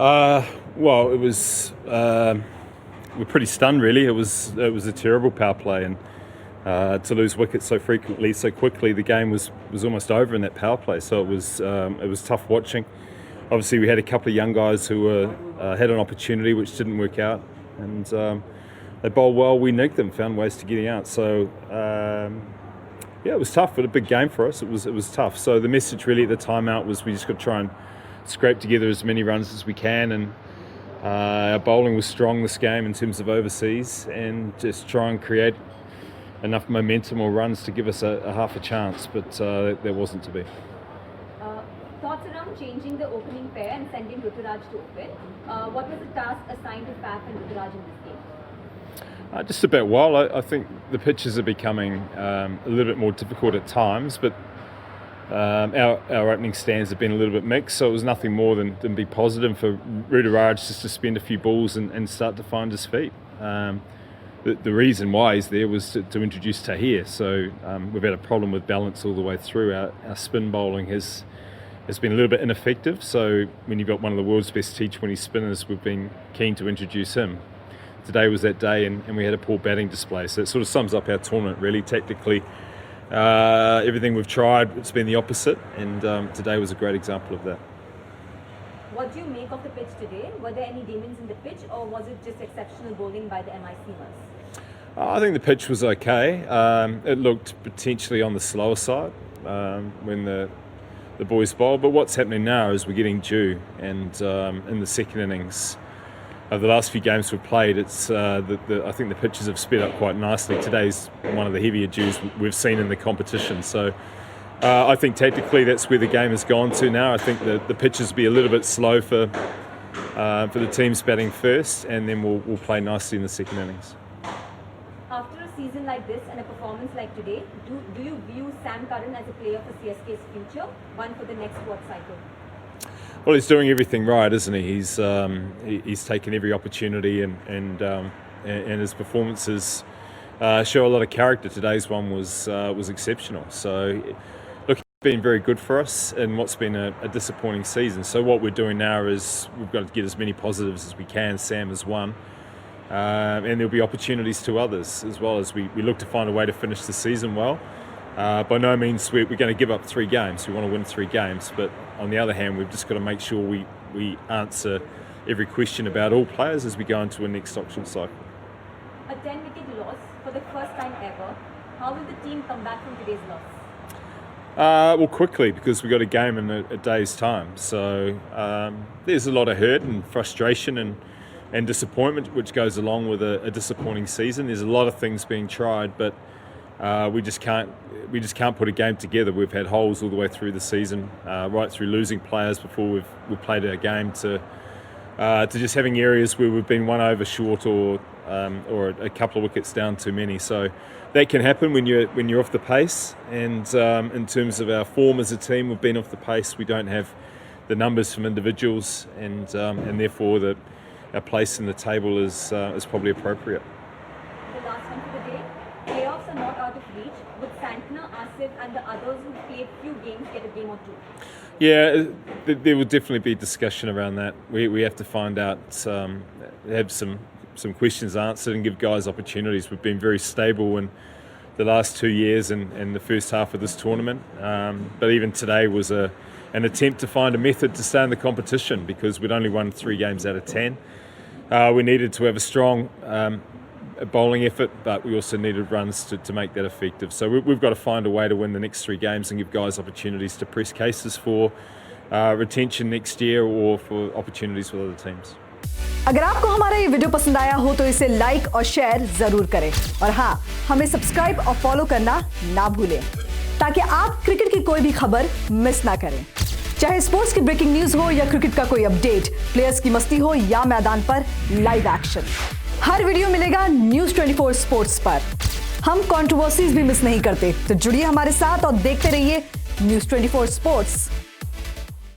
Well, it was. We're pretty stunned, really. It was a terrible power play, and to lose wickets so frequently, so quickly, the game was almost over in that power play. So it was tough watching. Obviously, we had a couple of young guys who had an opportunity which didn't work out, and they bowled well. We nigged them, found ways to get out. So yeah, it was tough, but a big game for us. It was tough. So the message really at the timeout was we just got to try and scrape together as many runs as we can, and our bowling was strong this game in terms of overseas, and just try and create enough momentum or runs to give us a half a chance, but there wasn't to be. Thoughts around changing the opening pair and sending Ruturaj to open. What was the task assigned to Faf and Ruturaj in this game? Just about well. I think the pitches are becoming a little bit more difficult at times, but our opening stands have been a little bit mixed, so it was nothing more than be positive for Ruturaj just to spend a few balls and start to find his feet. The reason why he's there was to introduce Tahir, so we've had a problem with balance all the way through. Our spin bowling has been a little bit ineffective, so when you've got one of the world's best T20 spinners, we've been keen to introduce him. Today was that day, and we had a poor batting display, so it sort of sums up our tournament really tactically. Everything we've tried, it's been the opposite, and today was a great example of that. What do you make of the pitch today? Were there any demons in the pitch, or was it just exceptional bowling by the MI seamers? I think the pitch was okay. It looked potentially on the slower side when the boys bowled, but what's happening now is we're getting due, and in the second innings, over the last few games we've played, it's I think the pitches have sped up quite nicely. Today's one of the heavier dews we've seen in the competition. So I think tactically that's where the game has gone to now. I think the pitches will be a little bit slow for the teams batting first, and then we'll play nicely in the second innings. After a season like this and a performance like today, do you view Sam Curran as a player for CSK's future, one for the next squad cycle? Well, he's doing everything right, isn't he? He's taken every opportunity, and his performances show a lot of character. Today's one was exceptional. So, look, it's been very good for us in what's been a disappointing season. So what we're doing now is we've got to get as many positives as we can. Sam has won, and there'll be opportunities to others as well as we look to find a way to finish the season well. By no means we're going to give up 3 games. We want to win 3 games, but on the other hand, we've just got to make sure we answer every question about all players as we go into a next auction cycle. A 10-wicket loss for the first time ever. How will the team come back from today's loss? Well, quickly, because we've got a game in a day's time. So there's a lot of hurt and frustration and disappointment which goes along with a disappointing season. There's a lot of things being tried, but we just can't put a game together. We've had holes all the way through the season, right through losing players before we've played our game to just having areas where we've been one over short or a couple of wickets down too many. So that can happen when you're off the pace. And in terms of our form as a team, we've been off the pace. We don't have the numbers from individuals, and therefore our place in the table is probably appropriate. The last one for the day. Playoffs are not out of reach. Would Santner, Asif and the others who played few games get a game or 2? Yeah, there will definitely be discussion around that. We have to find out, have some questions answered and give guys opportunities. We've been very stable in the last 2 years and the first half of this tournament. But even today was an attempt to find a method to stay in the competition because we'd only won 3 games out of 10. We needed to have a strong bowling effort, but we also needed runs to make that effective. So we've got to find a way to win the next 3 games and give guys opportunities to press cases for retention next year or for opportunities with other teams. अगर आपको हमारा ये video पसंद आया हो तो इसे like और शेयर जरूर करें और हाँ, हमें सब्सक्राइब और फॉलो करना ना भूलें ताकि आप क्रिकेट की कोई भी खबर मिस ना करें। चाहे स्पोर्ट्स की ब्रेकिंग न्यूज हो या क्रिकेट का कोई अपडेट, प्लेयर्स की मस्ती हो या मैदान पर लाइव एक्शन, हर वीडियो मिलेगा न्यूज़ 24 स्पोर्ट्स पर। हम कंट्रोवर्सीज भी मिस नहीं करते, तो जुड़िए हमारे साथ और देखते रहिए न्यूज़ 24 स्पोर्ट्स।